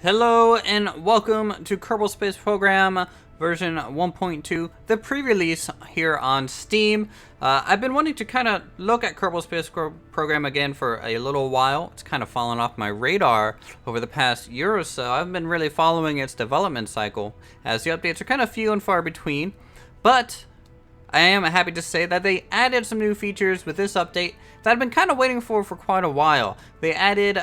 Hello and welcome to Kerbal Space Program version 1.2, the pre-release here on Steam. I've been wanting to kind of look at Kerbal Space Program again for a little while. It's kind of fallen off my radar over the past year or so. I've been really following its development cycle as the updates are kind of few and far between. But I am happy to say that they added some new features with this update that I've been kind of waiting for quite a while. They added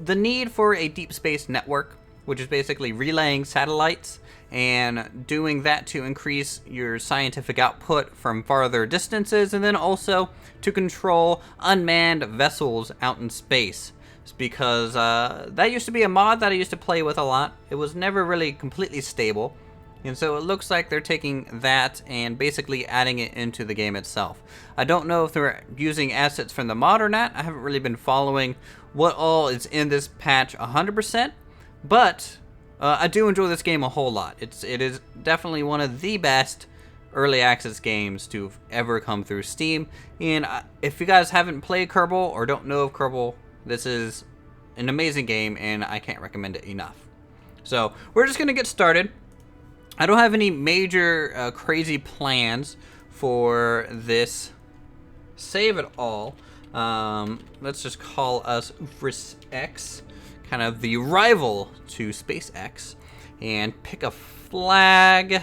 the need for a deep space network, which is basically relaying satellites and doing that to increase your scientific output from farther distances, and then also to control unmanned vessels out in space. It's because that used to be a mod that I used to play with a lot. It was never really completely stable. And so it looks like they're taking that and basically adding it into the game itself. I don't know if they're using assets from the mod or not. I haven't really been following what all is in this patch 100%, but I do enjoy this game a whole lot. It is definitely one of the best early access games to ever come through Steam. And if you guys haven't played Kerbal or don't know of Kerbal, this is an amazing game and I can't recommend it enough. So we're just going to get started. I don't have any major crazy plans for this save at all. Let's just call us Uthris X, kind of the rival to SpaceX, and pick a flag.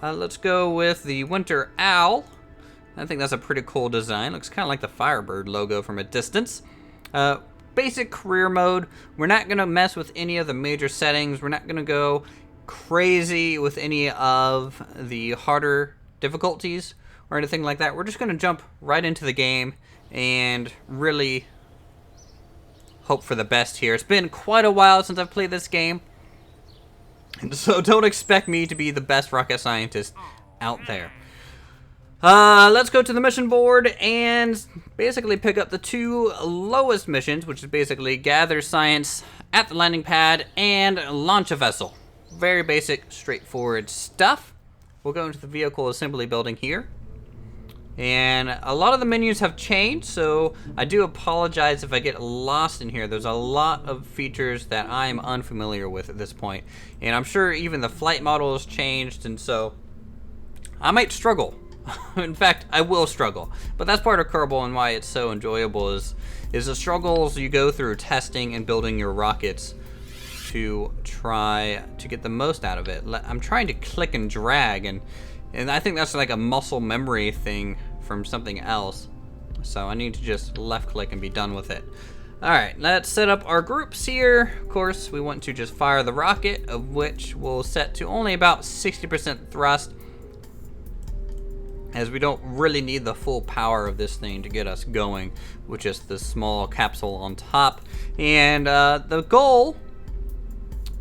Let's go with the Winter Owl. I think that's a pretty cool design. Looks kind of like the Firebird logo from a distance. Basic career mode. We're not going to mess with any of the major settings. We're not going to go crazy with any of the harder difficulties or anything like that. We're just going to jump right into the game and really hope for the best here. It's been quite a while since I've played this game, and so don't expect me to be the best rocket scientist out there. Let's go to the mission board and basically pick up the two lowest missions, which is basically gather science at the landing pad and launch a vessel. Very basic, straightforward stuff. We'll go into the vehicle assembly building here. And a lot of the menus have changed, so I do apologize if I get lost in here. There's a lot of features that I'm unfamiliar with at this point. And I'm sure even the flight model has changed, and so I might struggle. In fact, I will struggle. But that's part of Kerbal and why it's so enjoyable is the struggles you go through testing and building your rockets to try to get the most out of it. I'm trying to click and drag, and I think that's like a muscle memory thing from something else. So I need to just left click and be done with it. Alright, let's set up our groups here. Of course, we want to just fire the rocket, of which we'll set to only about 60% thrust, as we don't really need the full power of this thing to get us going with just the small capsule on top. And the goal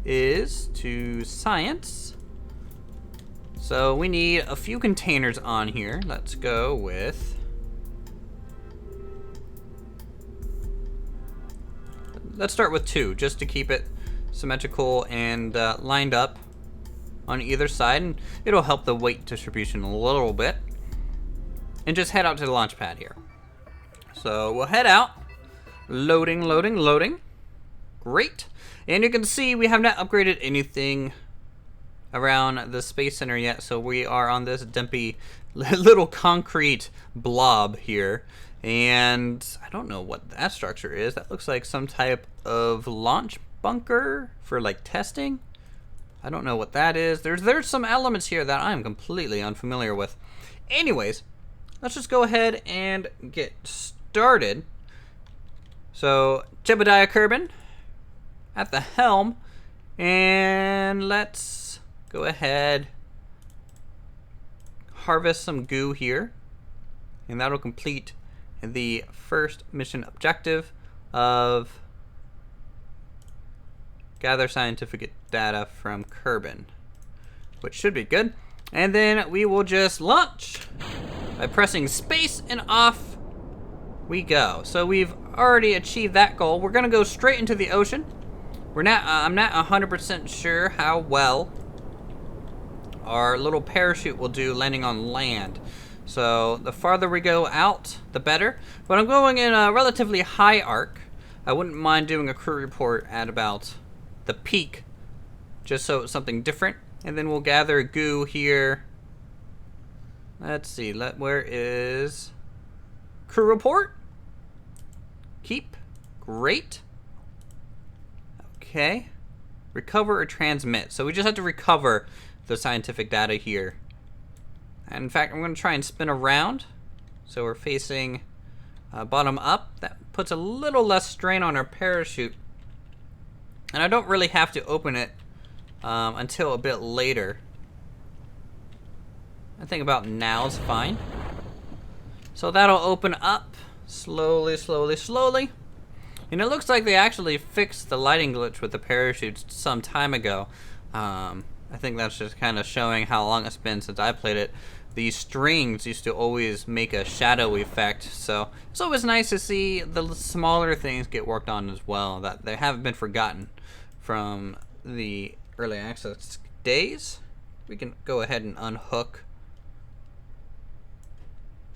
is to science. So we need a few containers on here. Let's go with, let's start with 2 just to keep it symmetrical and lined up on either side, and it'll help the weight distribution a little bit. And just head out to the launch pad here. So we'll head out. Loading, loading, loading. Great. And you can see we have not upgraded anything around the Space Center yet, so we are on this dumpy little concrete blob here. And I don't know what that structure is. That looks like some type of launch bunker for like testing. I don't know what that is. There's some elements here that I'm completely unfamiliar with. Anyways, let's just go ahead and get started. So, Jebediah Kerbin at the helm, and let's go ahead, harvest some goo here, and that'll complete the first mission objective of gather scientific data from Kerbin, which should be good. And then we will just launch by pressing space, and off we go. So we've already achieved that goal. We're gonna go straight into the ocean. I'm not 100% sure how well our little parachute will do landing on land. So the farther we go out, the better. But I'm going in a relatively high arc. I wouldn't mind doing a crew report at about the peak, just so it's something different. And then we'll gather goo here. Let's see, where is crew report? Keep. Great. Okay. Recover or transmit. So we just have to recover the scientific data here. And in fact, I'm going to try and spin around. So we're facing bottom up. That puts a little less strain on our parachute. And I don't really have to open it until a bit later. I think about now is fine. So that'll open up slowly, slowly, slowly. And it looks like they actually fixed the lighting glitch with the parachutes some time ago. I think that's just kind of showing how long it's been since I played it. These strings used to always make a shadow effect, so it's always nice to see the smaller things get worked on as well, that they haven't been forgotten from the early access days. We can go ahead and unhook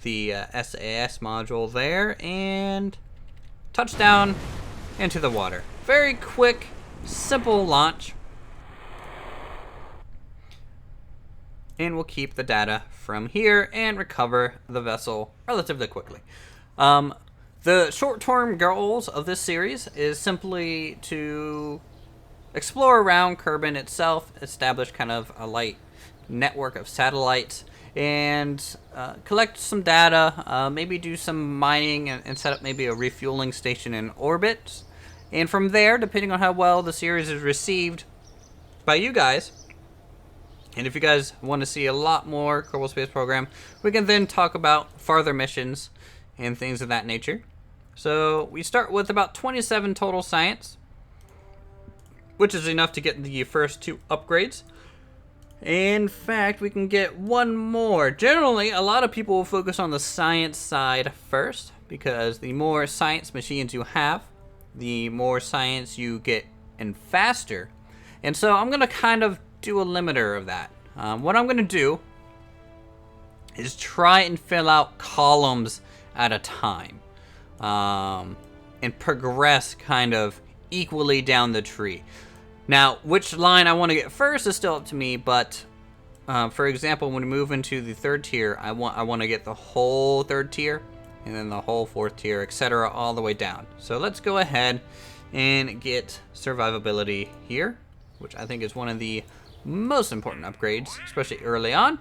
the SAS module there and touchdown into the water. Very quick, simple launch. And we'll keep the data from here and recover the vessel relatively quickly. The short-term goals of this series is simply to explore around Kerbal itself, establish kind of a light network of satellites, and collect some data, maybe do some mining and set up maybe a refueling station in orbit. And from there, depending on how well the series is received by you guys, and if you guys want to see a lot more Kerbal Space Program, we can then talk about farther missions and things of that nature. So we start with about 27 total science, which is enough to get the first 2 upgrades. In fact, we can get one more. Generally, a lot of people will focus on the science side first, because the more science machines you have, the more science you get and faster. And so I'm going to kind of do a limiter of that. What I'm going to do is try and fill out columns at a time, and progress kind of equally down the tree. Now, which line I want to get first is still up to me, but for example, when we move into the 3rd tier, I want to get the whole 3rd tier, and then the whole 4th tier, etc., all the way down. So let's go ahead and get survivability here, which I think is one of the most important upgrades, especially early on.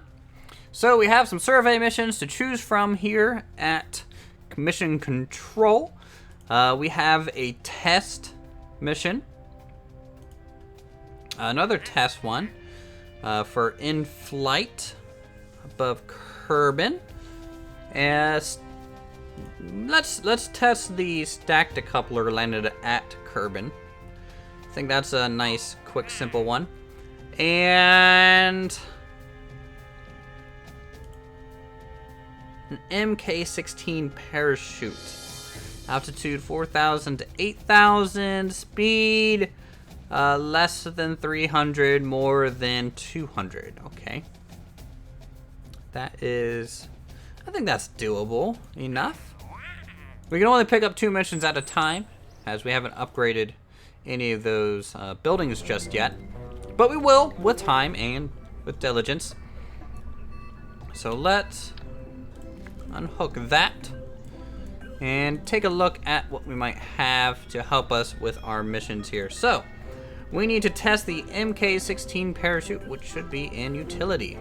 So we have some survey missions to choose from here at Mission Control. We have a test mission, another test one for in-flight above Kerbal. As let's test the stack decoupler landed at Kerbal. I think that's a nice, quick, simple one. And an MK16 parachute. Altitude 4,000 to 8,000. Speed less than 300, more than 200. Okay. That is, I think that's doable enough. We can only pick up 2 missions at a time, as we haven't upgraded any of those buildings just yet. But we will, with time and with diligence. So let's unhook that and take a look at what we might have to help us with our missions here. So we need to test the MK16 parachute, which should be in utility.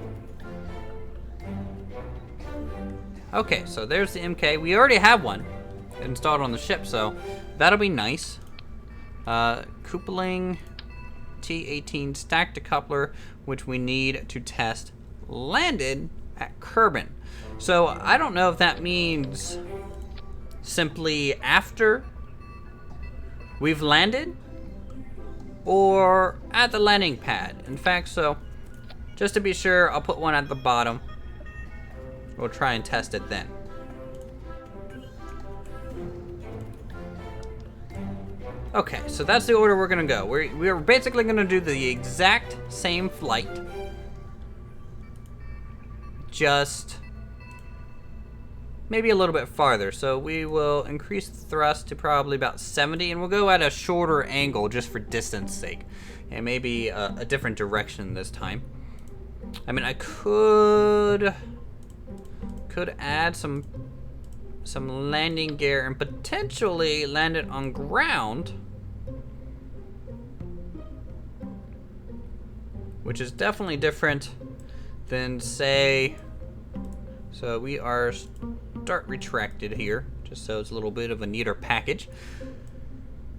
Okay, so there's the MK. We already have one installed on the ship, so that'll be nice. Coupling T18 stack decoupler, which we need to test, landed at Kerbal. So I don't know if that means simply after we've landed or at the landing pad. In fact, so just to be sure, I'll put one at the bottom. We'll try and test it then. Okay, so that's the order we're gonna go. We're basically gonna do the exact same flight, just maybe a little bit farther. So we will increase the thrust to probably about 70, and we'll go at a shorter angle just for distance sake, and maybe a different direction this time. I mean, I could add some landing gear and potentially land it on ground, which is definitely different than, say, so we are start retracted here, just so it's a little bit of a neater package.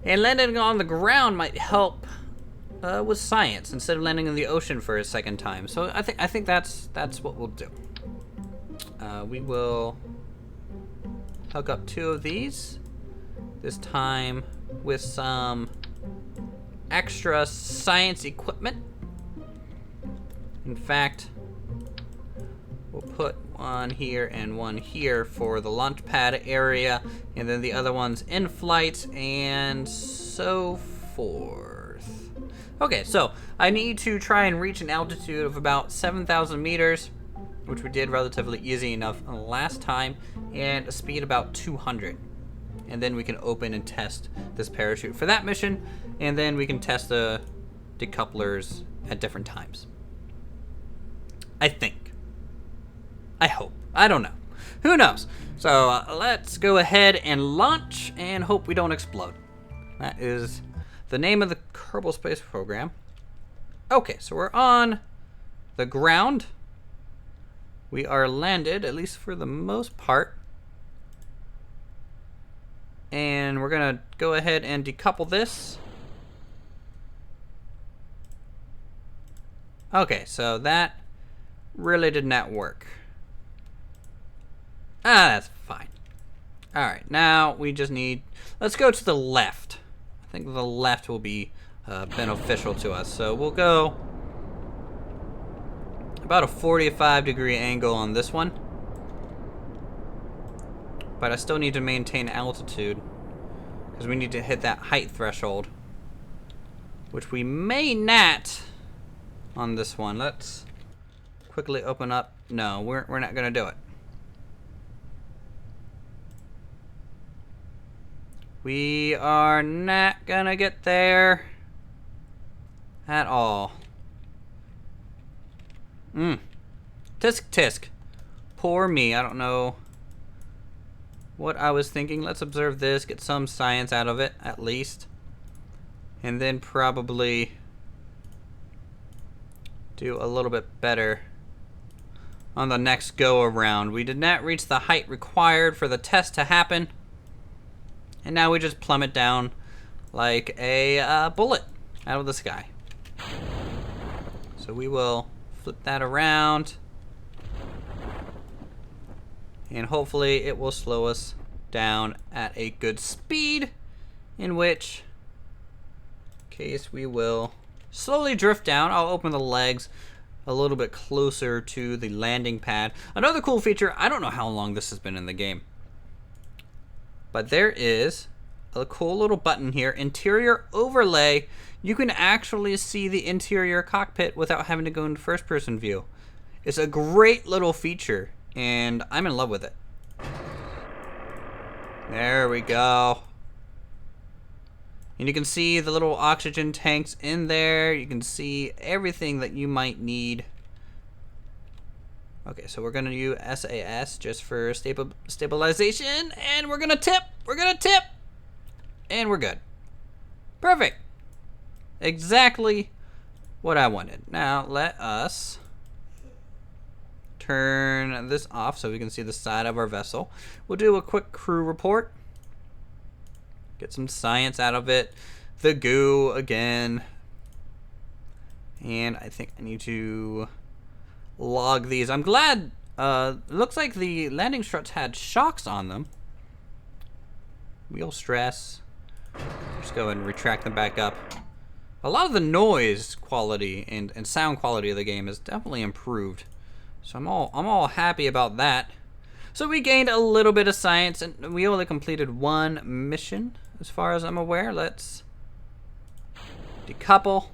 And landing on the ground might help with science instead of landing in the ocean for a second time. So I think that's what we'll do. We will hook up 2 of these, this time with some extra science equipment. In fact, we'll put one here and one here for the launch pad area, and then the other ones in flight, and so forth. Okay, so I need to try and reach an altitude of about 7,000 meters, which we did relatively easy enough last time, and a speed about 200. And then we can open and test this parachute for that mission, and then we can test the decouplers at different times. I think. I hope. I don't know. Who knows? So let's go ahead and launch and hope we don't explode. That is the name of the Kerbal Space Program. Okay, so we're on the ground. We are landed, at least for the most part. And we're gonna go ahead and decouple this. Okay, so that really did not work. That's fine. Alright, now we just need... Let's go to the left. I think the left will be beneficial to us. So we'll go about a 45-degree angle on this one. But I still need to maintain altitude, because we need to hit that height threshold, which we may not on this one. Let's quickly open up. No, we're not going to do it. We are not going to get there at all. Tisk tisk. Poor me. I don't know what I was thinking. Let's observe this, get some science out of it, at least. And then probably do a little bit better on the next go around. We did not reach the height required for the test to happen. And now we just plummet down like a bullet out of the sky. So we will flip that around. And hopefully it will slow us down at a good speed, in which case we will slowly drift down. I'll open the legs a little bit closer to the landing pad. Another cool feature, I don't know how long this has been in the game, but there is a cool little button here, interior overlay. You can actually see the interior cockpit without having to go into first person view. It's a great little feature, and I'm in love with it. There we go. And you can see the little oxygen tanks in there. You can see everything that you might need. Okay, so we're gonna use SAS just for stabilization, and we're gonna tip. We're gonna tip, and we're good. Perfect. Exactly what I wanted. Now let us turn this off so we can see the side of our vessel. We'll do a quick crew report. Get some science out of it. The goo again. And I think I need to log these. I'm glad, it looks like the landing struts had shocks on them. Wheel stress. Just go ahead and retract them back up. A lot of the noise quality and sound quality of the game is definitely improved. So I'm all happy about that. So we gained a little bit of science, and we only completed one mission as far as I'm aware. Let's decouple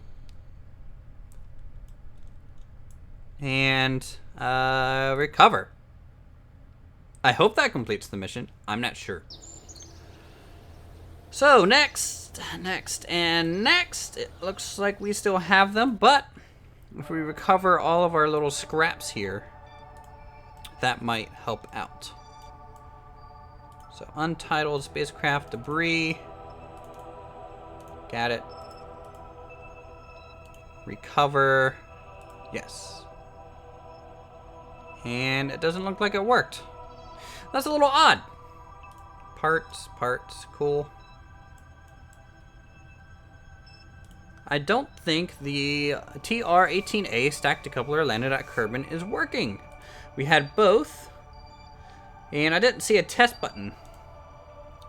and recover. I hope that completes the mission. I'm not sure. So next, it looks like we still have them, but if we recover all of our little scraps here, that might help out. So untitled spacecraft debris. Got it. Recover. Yes. And it doesn't look like it worked. That's a little odd. Parts, cool. I don't think the TR-18A stacked decoupler landed at Kerbal is working. We had both, and I didn't see a test button.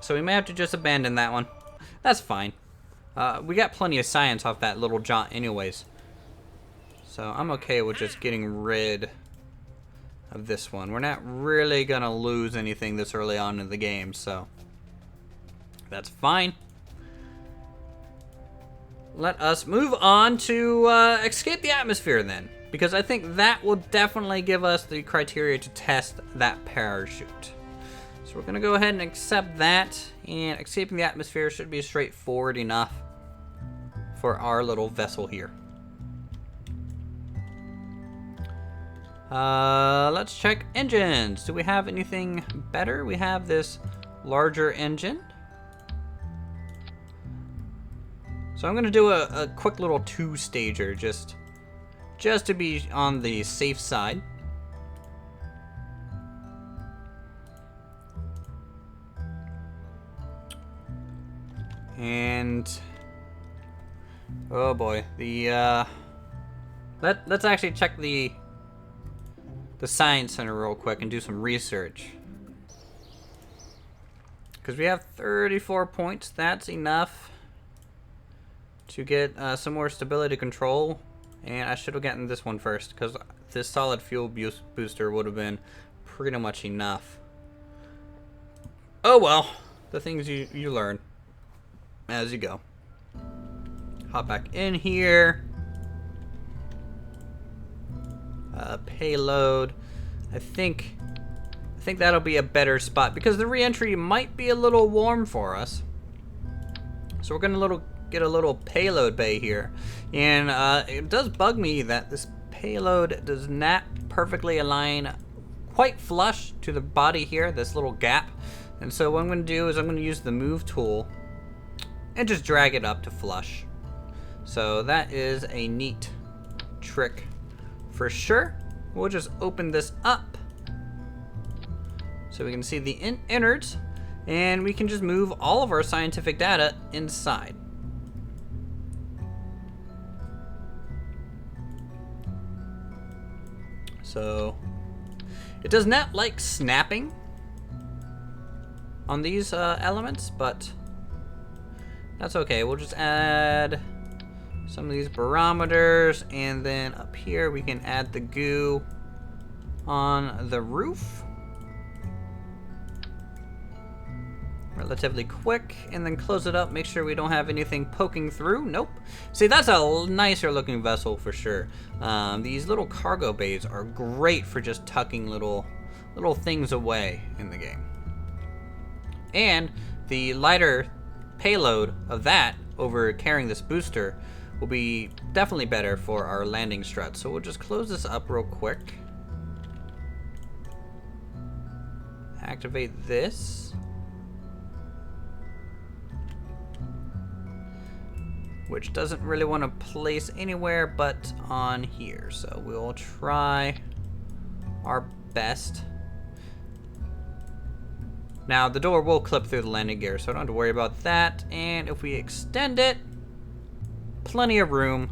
So we may have to just abandon that one. That's fine. We got plenty of science off that little jaunt anyways. So I'm okay with just getting rid of this one. We're not really gonna lose anything this early on in the game, so that's fine. Let us move on to escape the atmosphere then, because I think that will definitely give us the criteria to test that parachute. So we're gonna go ahead and accept that, and escaping the atmosphere should be straightforward enough for our little vessel here. Let's check engines. Do we have anything better? We have this larger engine. So I'm gonna do a quick little two-stager just to be on the safe side. And oh boy, the let's actually check the science center real quick and do some research. Because we have 34 points, that's enough to get some more stability control, and I should have gotten this one first because this solid fuel booster would have been pretty much enough. Oh well, the things you learn as you go. Hop back in here. Payload. I think that'll be a better spot because the re-entry might be a little warm for us. So we're gonna get a little payload bay here, and it does bug me that this payload does not perfectly align quite flush to the body here, this little gap. And so what I'm going to do is I'm going to use the move tool and just drag it up to flush. So that is a neat trick for sure. We'll just open this up so we can see the innards, and we can just move all of our scientific data inside. So it does not like snapping on these elements, but that's okay. We'll just add some of these barometers, and then up here we can add the goo on the roof. Relatively quick, and then close it up, make sure we don't have anything poking through. Nope. See, that's a nicer looking vessel for sure. These little cargo bays are great for just tucking little things away in the game. And the lighter payload of that over carrying this booster will be definitely better for our landing strut. So we'll just close this up real quick. Activate this. Which doesn't really want to place anywhere but on here. So we'll try our best. Now the door will clip through the landing gear, so I don't have to worry about that. And if we extend it, plenty of room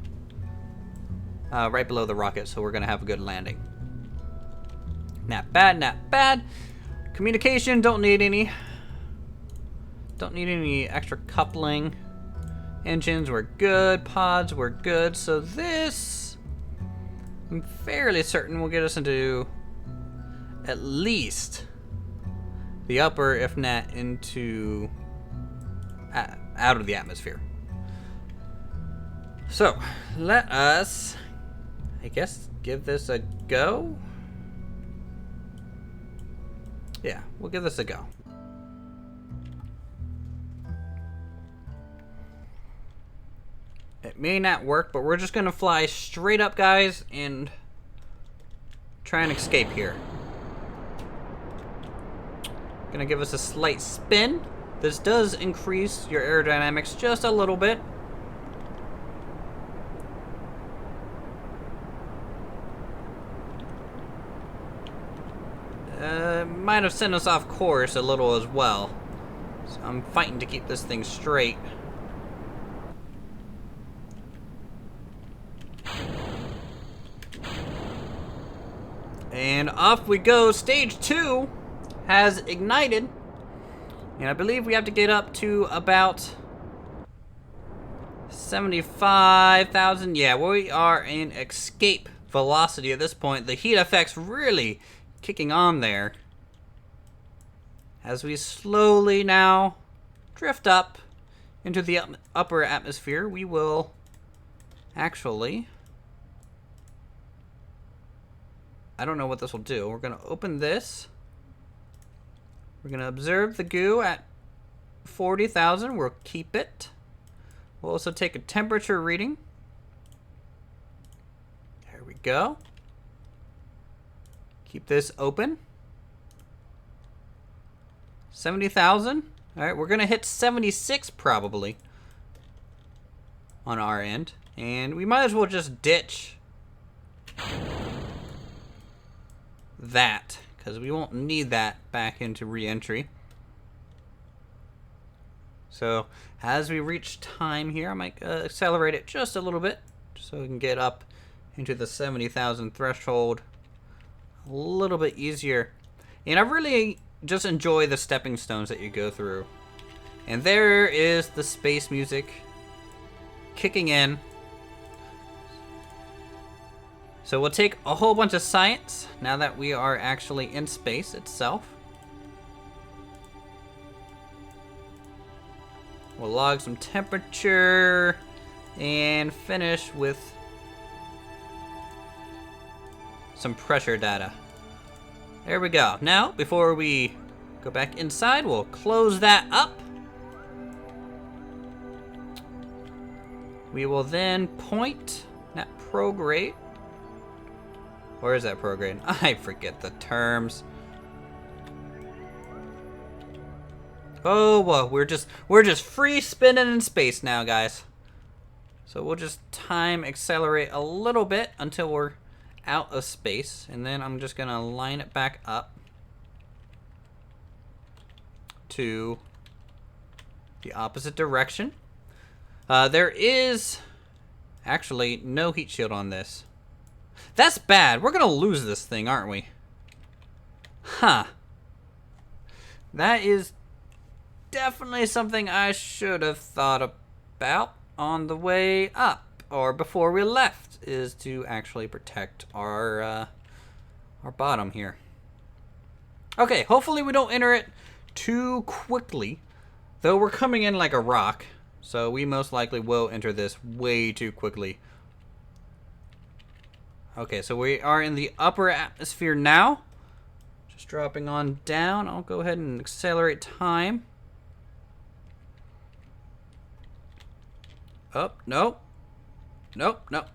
right below the rocket, so we're gonna have a good landing. Not bad, not bad. Communication, don't need any. Don't need any extra coupling. Engines were good, pods were good, so this, I'm fairly certain will get us into at least the upper, if not into out of the atmosphere. So let us, I guess, give this a go. Yeah, we'll give this a go. It may not work, but we're just gonna fly straight up, guys, and try and escape here. Gonna give us a slight spin. This does increase your aerodynamics just a little bit. Might have sent us off course a little as well. So I'm fighting to keep this thing straight. And off we go. Stage 2 has ignited. And I believe we have to get up to about 75,000. Yeah, we are in escape velocity at this point. The heat effect's really kicking on there. As we slowly now drift up into the upper atmosphere, we will actually... I don't know what this will do. We're going to open this. We're going to observe the goo at 40,000. We'll keep it. We'll also take a temperature reading. There we go. Keep this open. 70,000. All right, we're going to hit 76 probably on our end. And we might as well just ditch that, because we won't need that back into re-entry. So as we reach time here, I might accelerate it just a little bit, just so we can get up into the 70,000 threshold a little bit easier. And I really just enjoy the stepping stones that you go through. And there is the space music kicking in. So we'll take a whole bunch of science now that we are actually in space itself. We'll log some temperature and finish with some pressure data. There we go. Now, before we go back inside, we'll close that up. We will then point that prograde. Where is that prograde? I forget the terms. Oh, well, we're just free spinning in space now, guys. So we'll just time accelerate a little bit until we're out of space, and then I'm just gonna line it back up to the opposite direction. There is actually no heat shield on this. That's bad. We're gonna lose this thing, aren't we? Huh. That is definitely something I should have thought about on the way up, or before we left, is to actually protect our bottom here. Okay, hopefully we don't enter it too quickly, though we're coming in like a rock, so we most likely will enter this way too quickly. Okay, so we are in the upper atmosphere now. Just dropping on down. I'll go ahead and accelerate time. Oh, nope. Nope, nope.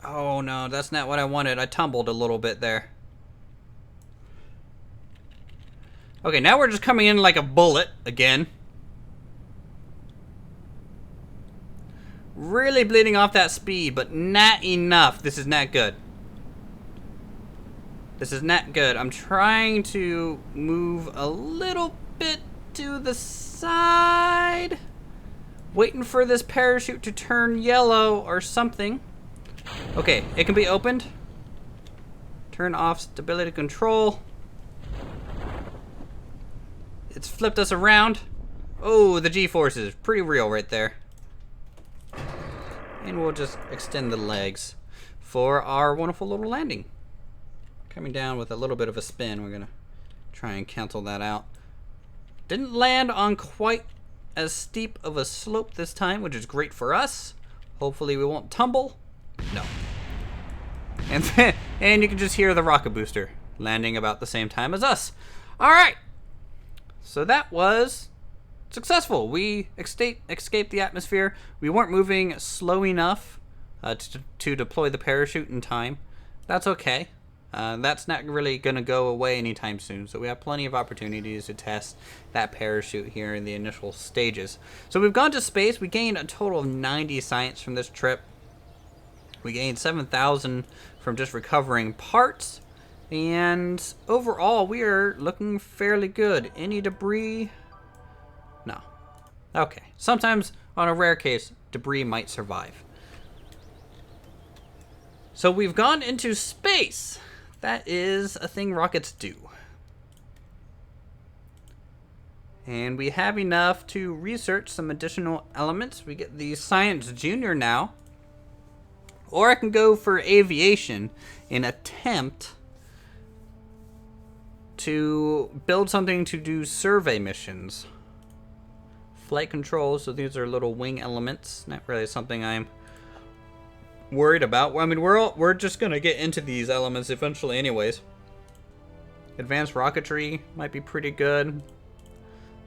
Oh no, that's not what I wanted. I tumbled a little bit there. Okay, now we're just coming in like a bullet again. Really bleeding off that speed, but not enough. This is not good. This is not good. I'm trying to move a little bit to the side. Waiting for this parachute to turn yellow or something. Okay, it can be opened. Turn off stability control. It's flipped us around. Oh, the G-forces. Pretty real right there. And we'll just extend the legs for our wonderful little landing. Coming down with a little bit of a spin. We're going to try and cancel that out. Didn't land on quite as steep of a slope this time, which is great for us. Hopefully we won't tumble. No. And you can just hear the rocket booster landing about the same time as us. All right. So that was successful. We escaped the atmosphere. We weren't moving slow enough to deploy the parachute in time. That's okay. That's not really going to go away anytime soon. So we have plenty of opportunities to test that parachute here in the initial stages. So we've gone to space. We gained a total of 90 science from this trip. We gained 7,000 from just recovering parts. And overall, we are looking fairly good. Any debris? No. Okay. Sometimes, on a rare case, debris might survive. So we've gone into space. That is a thing rockets do. And we have enough to research some additional elements. We get the Science Junior now. Or I can go for aviation and attempt to build something to do survey missions. Flight control, so these are little wing elements. Not really something I'm worried about. I mean, we're just gonna get into these elements eventually anyways. Advanced rocketry might be pretty good.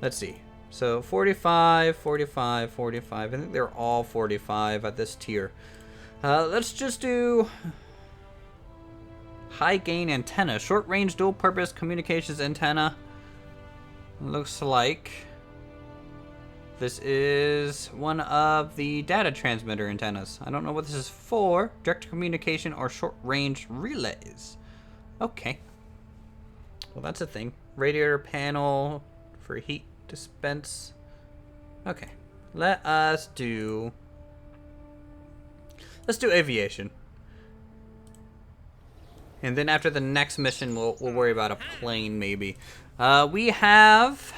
Let's see. So 45, 45, 45. I think they're all 45 at this tier. Let's just do high gain antenna. Short range dual purpose communications antenna. Looks like this is one of the data transmitter antennas. I don't know what this is for. Direct communication or short range relays. Okay. Well, that's a thing. Radiator panel for heat dispense. Okay. Let's do aviation. And then after the next mission, we'll worry about a plane maybe. We have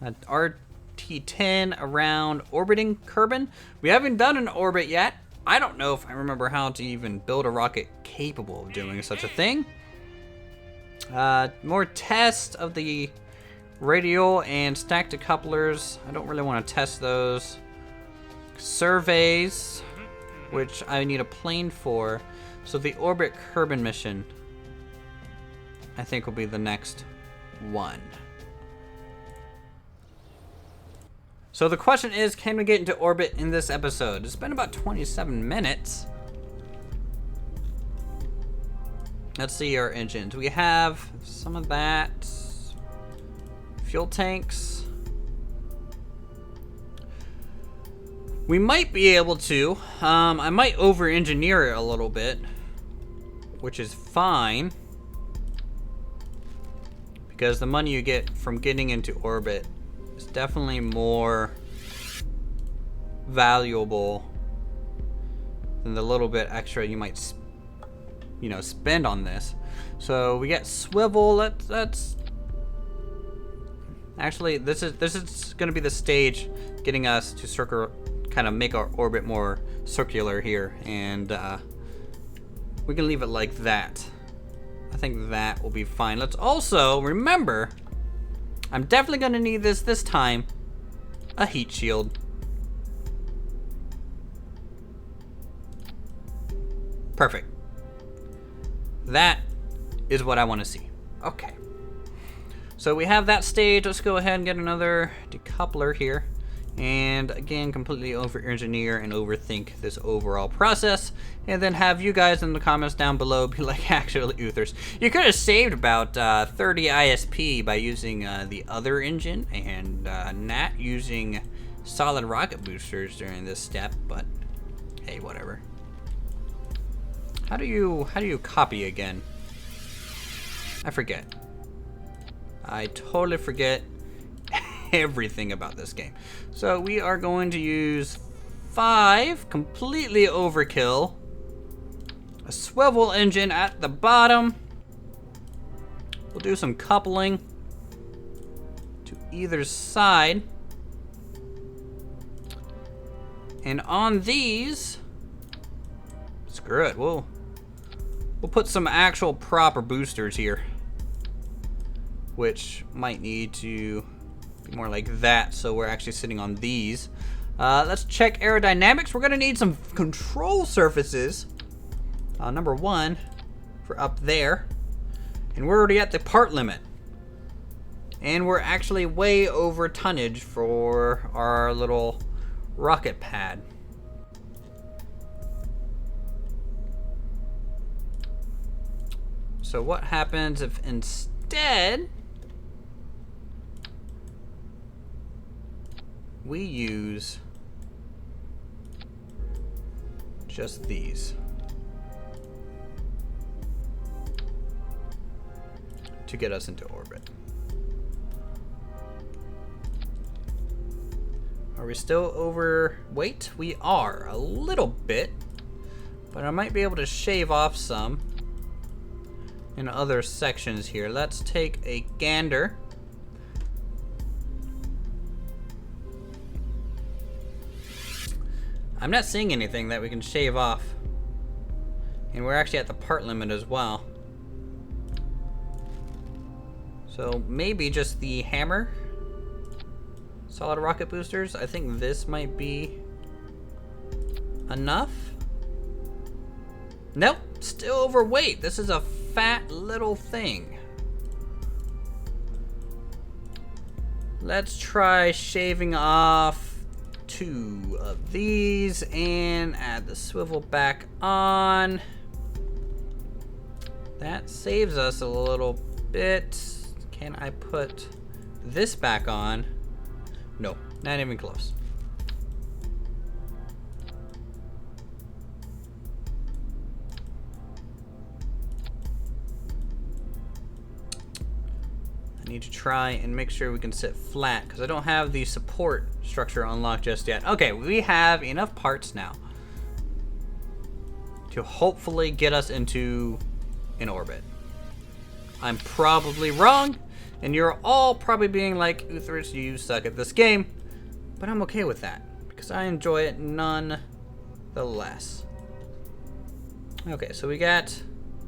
an RT-10 around orbiting Kerbal. We haven't done an orbit yet. I don't know if I remember how to even build a rocket capable of doing such a thing. More tests of the radial and stacked couplers. I don't really want to test those. Surveys, which I need a plane for. So the orbit Kerbal mission, I think, will be the next one. So the question is, can we get into orbit in this episode? It's been about 27 minutes. Let's see our engines. We have some of that. Fuel tanks. We might be able to. I might over-engineer it a little bit, which is fine, because the money you get from getting into orbit is definitely more valuable than the little bit extra you might, spend on this. So we get swivel. That's actually this is going to be the stage getting us to kind of make our orbit more circular here, and we can leave it like that. I think that will be fine. Let's also remember, I'm definitely going to need this time, a heat shield. Perfect. That is what I want to see. Okay. So we have that stage. Let's go ahead and get another decoupler here. And again, completely over-engineer and overthink this overall process. And then have you guys in the comments down below be like, actually, Uthris, you could have saved about 30 ISP by using the other engine and not using solid rocket boosters during this step. But hey, whatever. How do you copy again? I forget. I totally forget everything about this game. So we are going to use 5, completely overkill. A swivel engine at the bottom. We'll do some coupling to either side. And on these, screw it, we'll put some actual proper boosters here, which might need to be more like that, so we're actually sitting on these. Let's check aerodynamics. We're gonna need some control surfaces. Number 1 for up there, And we're already at the part limit. And we're actually way over tonnage for our little rocket pad. So what happens if instead we use just these to get us into orbit? Are we still overweight? We are a little bit, but I might be able to shave off some in other sections here. Let's take a gander. I'm not seeing anything that we can shave off. And we're actually at the part limit as well. So maybe just the hammer. Solid rocket boosters. I think this might be enough. Nope, still overweight. This is a fat little thing. Let's try shaving off 2 of these and add the swivel back on. That saves us a little bit. Can I put this back on? No, not even close. I need to try and make sure we can sit flat because I don't have the support structure unlocked just yet. Okay, we have enough parts now to hopefully get us into an orbit. I'm probably wrong, and you're all probably being like, Uthris, you suck at this game, but I'm okay with that because I enjoy it nonetheless. Okay, so we got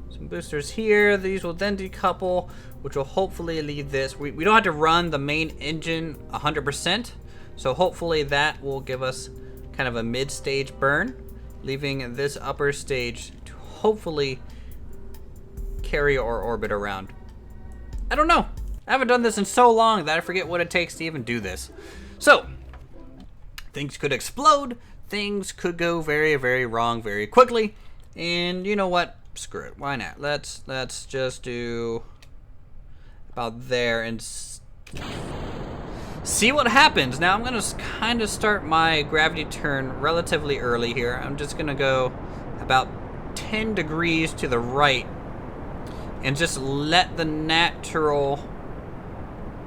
some boosters here. These will then decouple, which will hopefully leave this. We don't have to run the main engine 100%, so hopefully that will give us kind of a mid-stage burn, leaving this upper stage to hopefully carry our orbit around. I don't know. I haven't done this in so long that I forget what it takes to even do this. So, things could explode. Things could go very, very wrong very quickly. And you know what? Screw it. Why not? Let's just do about there and see what happens. Now I'm going to kind of start my gravity turn relatively early here. I'm just going to go about 10 degrees to the right and just let the natural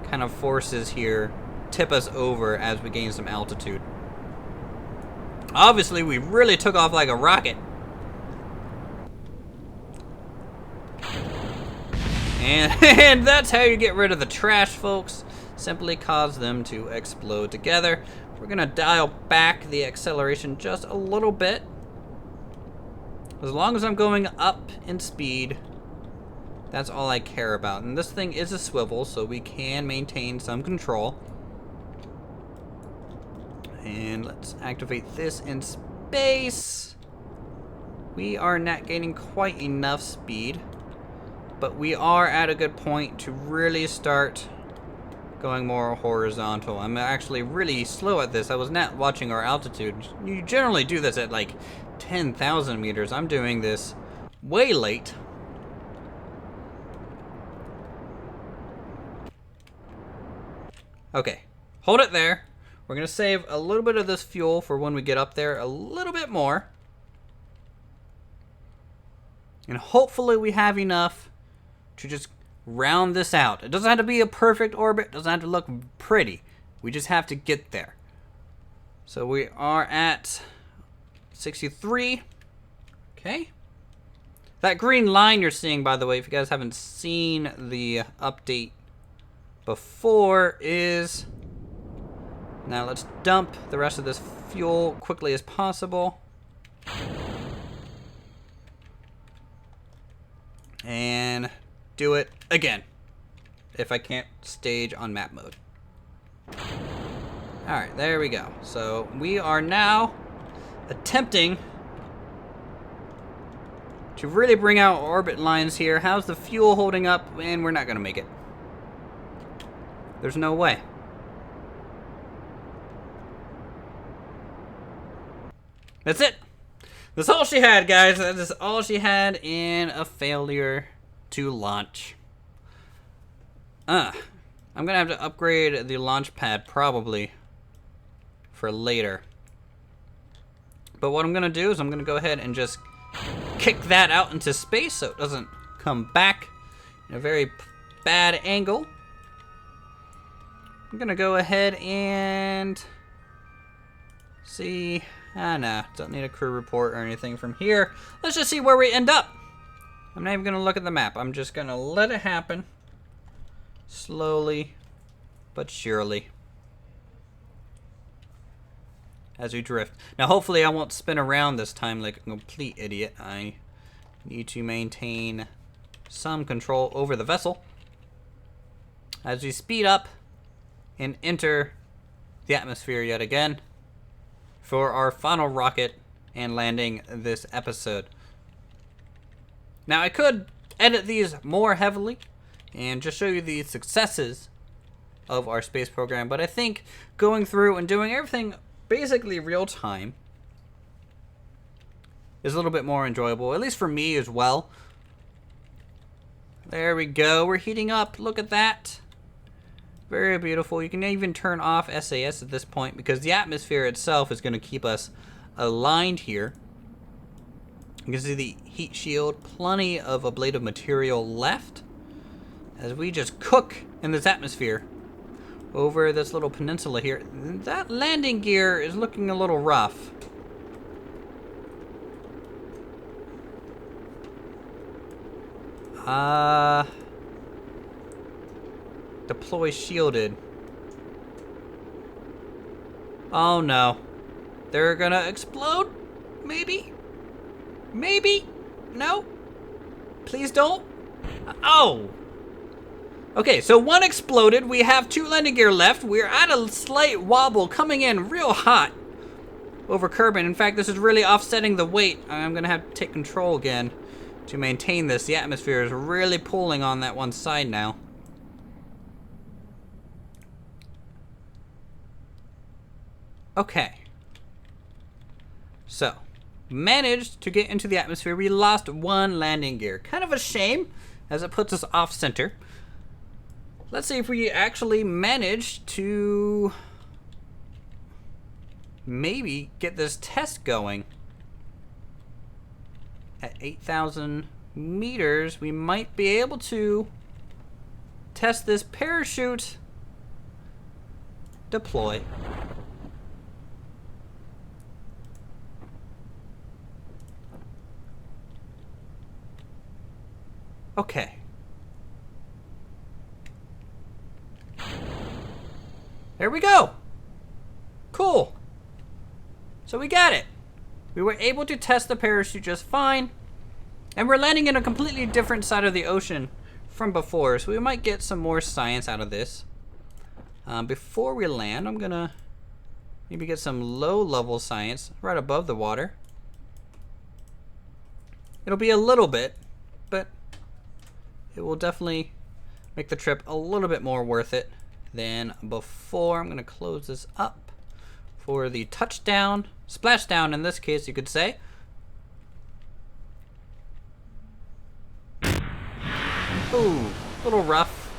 kind of forces here tip us over as we gain some altitude. Obviously, we really took off like a rocket. And that's how you get rid of the trash, folks. Simply cause them to explode together. We're gonna dial back the acceleration just a little bit. As long as I'm going up in speed, that's all I care about. And this thing is a swivel, so we can maintain some control. And let's activate this in space. We are not gaining quite enough speed, but we are at a good point to really start going more horizontal. I'm actually really slow at this. I was not watching our altitude. You generally do this at like 10,000 meters. I'm doing this way late. Okay, hold it there. We're gonna save a little bit of this fuel for when we get up there, a little bit more. And hopefully we have enough to just round this out. It doesn't have to be a perfect orbit, it doesn't have to look pretty. We just have to get there. So we are at 63. Okay. That green line you're seeing, by the way, if you guys haven't seen the update before, is... Now let's dump the rest of this fuel quickly as possible. And do it again if I can't stage on map mode. Alright, there we go. So we are now attempting to really bring out orbit lines here. How's the fuel holding up? And we're not going to make it. There's no way. That's it. That's all she had, guys. That is all she had in a failure to launch. I'm going to have to upgrade the launch pad probably for later. But what I'm going to do is I'm going to go ahead and just kick that out into space so it doesn't come back in a very bad angle. I'm going to go ahead and see. Nah, don't need a crew report or anything from here. Let's just see where we end up. I'm not even going to look at the map. I'm just going to let it happen. Slowly, but surely. As we drift. Now, hopefully I won't spin around this time like a complete idiot. I need to maintain some control over the vessel. As we speed up and enter the atmosphere yet again for our final rocket and landing this episode. Now, I could edit these more heavily and just show you the successes of our space program, but I think going through and doing everything basically real time is a little bit more enjoyable, at least for me as well. There we go. We're heating up. Look at that. Very beautiful. You can even turn off SAS at this point because the atmosphere itself is going to keep us aligned here. You can see the heat shield, plenty of ablative material left as we just cook in this atmosphere over this little peninsula here. That landing gear is looking a little rough. Deploy shielded. Oh no. They're gonna explode? Maybe? Maybe? No? Please don't? Oh! Okay, so one exploded. We have 2 landing gear left. We're at a slight wobble coming in real hot over Kerbal. In fact, this is really offsetting the weight. I'm gonna have to take control again to maintain this. The atmosphere is really pulling on that one side now. Okay. So, managed to get into the atmosphere. We lost 1 landing gear. Kind of a shame, as it puts us off center. Let's see if we actually manage to maybe get this test going. At 8,000 meters, we might be able to test this parachute. Deploy. Okay. There we go. Cool. So we got it. We were able to test the parachute just fine. And we're landing in a completely different side of the ocean from before. So we might get some more science out of this. Before we land, I'm going to maybe get some low-level science right above the water. It'll be a little bit, but it will definitely make the trip a little bit more worth it than before. I'm going to close this up for the touchdown, splashdown in this case, you could say. Ooh, a little rough.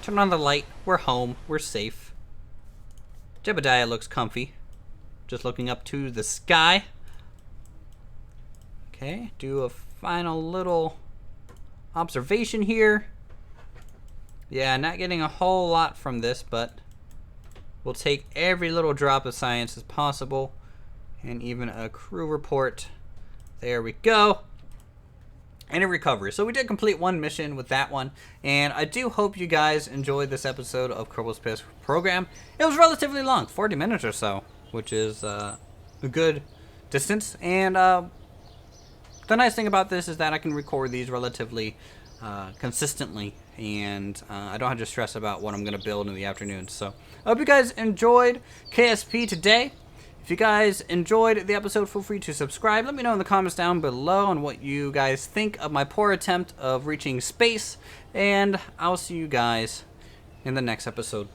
Turn on the light. We're home. We're safe. Jebediah looks comfy. Just looking up to the sky. Okay, do a final little observation here. Yeah, not getting a whole lot from this, but we'll take every little drop of science as possible. And even a crew report. There we go. And a recovery. So we did complete 1 mission with that one. And I do hope you guys enjoyed this episode of Kerbal Space Program. It was relatively long, 40 minutes or so, which is a good distance. And the nice thing about this is that I can record these relatively consistently, and I don't have to stress about what I'm going to build in the afternoon. So I hope you guys enjoyed KSP today. If you guys enjoyed the episode, feel free to subscribe. Let me know in the comments down below on what you guys think of my poor attempt of reaching space. And I'll see you guys in the next episode.